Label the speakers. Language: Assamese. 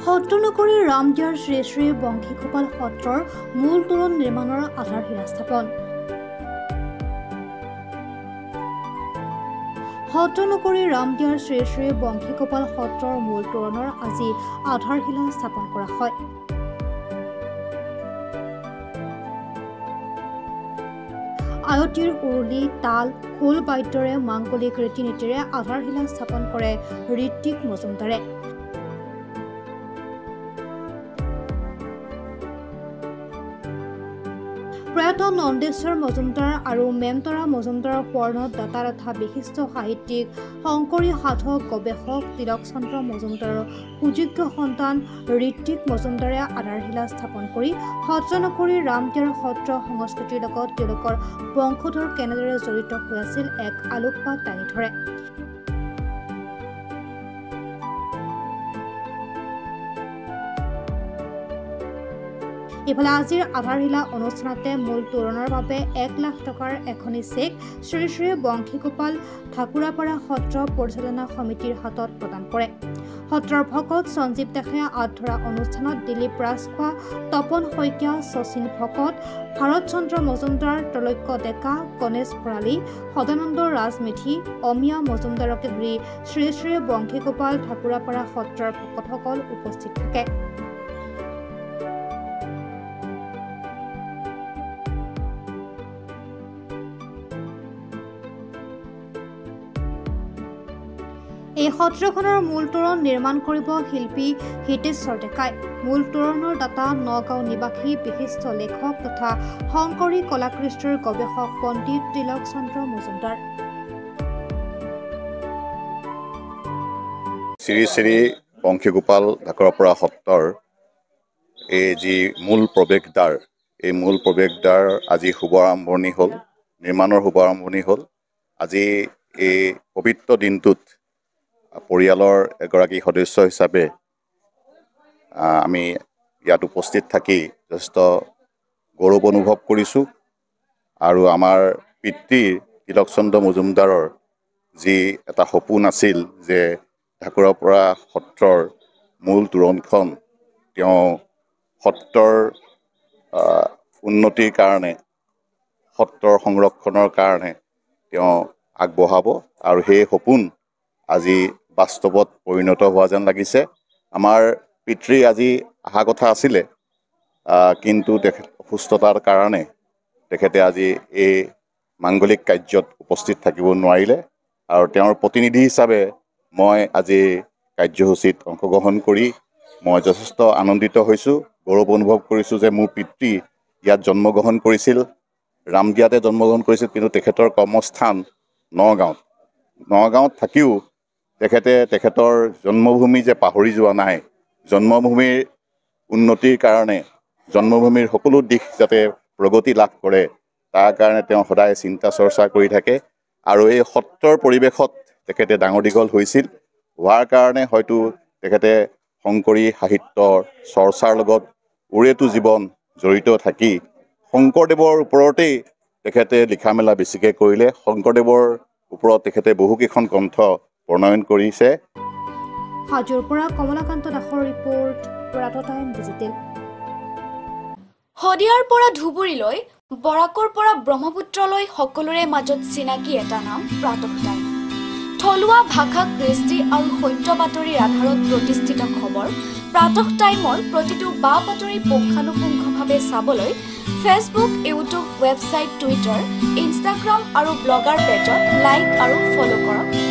Speaker 1: সত্ৰনগৰীৰ ৰামদিয়াৰ শ্ৰী শ্ৰী বংশীগোপাল সত্ৰৰ মূল তোৰণ নিৰ্মাণৰ আধাৰশিলা স্থাপন। সত্ৰনগৰীৰ ৰামদিয়াৰ শ্ৰী শ্ৰী বংশীগোপাল সত্ৰৰ মূল তোৰণৰ আজি আধাৰশিলা স্থাপন কৰা হয়। আয়তীৰ উৰুলি, তাল, খোল বাদ্যৰে মাংগলিক ৰীতি নীতিৰে আধাৰশিলা স্থাপন কৰে ঋত্বিক মজুমদাৰে। প্ৰয়াত নন্দেশ্বৰ মজুমদাৰ আৰু মেমতৰা মজুমদাৰৰ পৰ্ণত দাতা তথা বিশিষ্ট সাহিত্যিক শংকৰী সাধক গৱেষক তিলকচন্দ্ৰ মজুমদাৰৰ সুযোগ্য সন্তান ঋত্বিক মজুমদাৰে আধাৰশিলা স্থাপন কৰি সত্ৰনগৰীৰ ৰামদিয়াৰ সত্ৰ সংস্কৃতিৰ লগত তেওঁলোকৰ বংশধৰ কেনেদৰে জড়িত হৈ আছিল এক আলোকপাত দাঙি ধৰে। ইফালে আজিৰ আধাৰশিলা অনুষ্ঠানতে মূল তোৰণৰ বাবে 1 লাখ টকাৰ এখনি চেক শ্ৰী শ্ৰী বংশীগোপাল ঠাকুৰাপাৰা সত্ৰ পৰিচালনা সমিতিৰ হাতত প্ৰদান কৰে। সত্ৰৰ ভকত সঞ্জীৱ দাসে আঁত ধৰা অনুষ্ঠানত দিলীপ ৰাজখোৱা, তপন শইকীয়া, শচীন ভকত, ভাৰত চন্দ্ৰ মজুমদাৰ, ত্ৰৈলোক্য ডেকা, গণেশ ভৰালী, সদানন্দ ৰাজমেধি, অমিয়া মজুমদাৰকে ধৰি শ্ৰী শ্ৰী বংশীগোপাল ঠাকুৰাপাৰা সত্ৰৰ ভকতসকল উপস্থিত থাকে। এই সত্ৰখনৰ মূল তোৰণ নিৰ্মাণ কৰিব শিল্পী হিতেশ্বৰ ডেকাই। মূল তোৰণৰ দাতা নগাঁও নিবাসী বিশিষ্ট লেখক তথা শংকৰী কলাকৃষ্টিৰ গৱেষক পণ্ডিত তিলকচন্দ্ৰ মজুমদাৰ।
Speaker 2: শ্ৰী শ্ৰী বংশীগোপাল ঠাকুৰাপাৰা সত্ৰৰ এই যি মূল প্ৰৱেশদ্বাৰ, এই মূল প্ৰৱেশদ্বাৰ আজি শুভ আৰম্ভণি হ'ল, নিৰ্মাণৰ শুভ আৰম্ভণি হ'ল। আজি এই পবিত্ৰ দিনটোত পৰিয়ালৰ এগৰাকী সদস্য হিচাপে আমি ইয়াত উপস্থিত থাকি যথেষ্ট গৌৰৱ অনুভৱ কৰিছোঁ। আৰু আমাৰ পিতৃ তিলকচন্দ্ৰ মজুমদাৰৰ যি এটা সপোন আছিল যে ঠাকুৰাপাৰা সত্ৰৰ মূল তোৰণখন তেওঁ সত্ৰৰ উন্নতিৰ কাৰণে, সত্ৰৰ সংৰক্ষণৰ কাৰণে তেওঁ আগবঢ়াব আৰু সেই সপোন আজি বাস্তৱত পৰিণত হোৱা যেন লাগিছে। আমাৰ পিতৃ আজি অহা কথা আছিলে, কিন্তু তেখেত অসুস্থতাৰ কাৰণে তেখেতে আজি এই মাংগলিক কাৰ্যত উপস্থিত থাকিব নোৱাৰিলে। আৰু তেওঁৰ প্ৰতিনিধি হিচাপে মই আজি কাৰ্যসূচীত অংশগ্ৰহণ কৰি মই যথেষ্ট আনন্দিত হৈছোঁ, গৌৰৱ অনুভৱ কৰিছোঁ যে মোৰ পিতৃ ইয়াত জন্মগ্ৰহণ কৰিছিল, ৰামদিয়াতে জন্মগ্ৰহণ কৰিছিল, কিন্তু তেখেতৰ কৰ্মস্থান নগাঁৱত থাকিও তেখেতে তেখেতৰ জন্মভূমি যে পাহৰি যোৱা নাই, জন্মভূমিৰ উন্নতিৰ কাৰণে, জন্মভূমিৰ সকলো দিশ যাতে প্ৰগতি লাভ কৰে তাৰ কাৰণে তেওঁ সদায় চিন্তা চৰ্চা কৰি থাকে। আৰু এই সত্ৰৰ পৰিৱেশত তেখেতে ডাঙৰ দীঘল হৈছিল, হোৱাৰ কাৰণে হয়তো তেখেতে শংকৰী সাহিত্যৰ চৰ্চাৰ লগত ওৰেটো জীৱন জড়িত থাকি শংকৰদেৱৰ ওপৰতেই তেখেতে লিখা মেলা বেছিকৈ কৰিলে। শংকৰদেৱৰ ওপৰত তেখেতে বহুকেইখন গ্ৰন্থ প্ৰণয়ন কৰিছে।
Speaker 1: হাজোৰ পৰা কমলাকান্ত দাসৰ ৰিপৰ্ট, প্ৰাতঃ টাইম ডিজিটেল।
Speaker 3: শদিয়াৰ পৰা ধুবুৰীলৈ, বৰাকৰ পৰা ব্ৰহ্মপুত্ৰলৈ সকলোৰে মাজত চিনাকি এটা নাম প্ৰাতঃ টাইম। থলুৱা ভাষা, কৃষ্টি আৰু সত্য বাতৰিৰ আধাৰত প্ৰতিষ্ঠিত খবৰ প্ৰাতঃ টাইমৰ প্ৰতিটো বা বাতৰি পুংখানুপুংখভাৱে চাবলৈ Facebook, YouTube, website, Twitter, Instagram আৰু ব্লগাৰ পেজত লাইক আৰু ফ'ল' কৰক।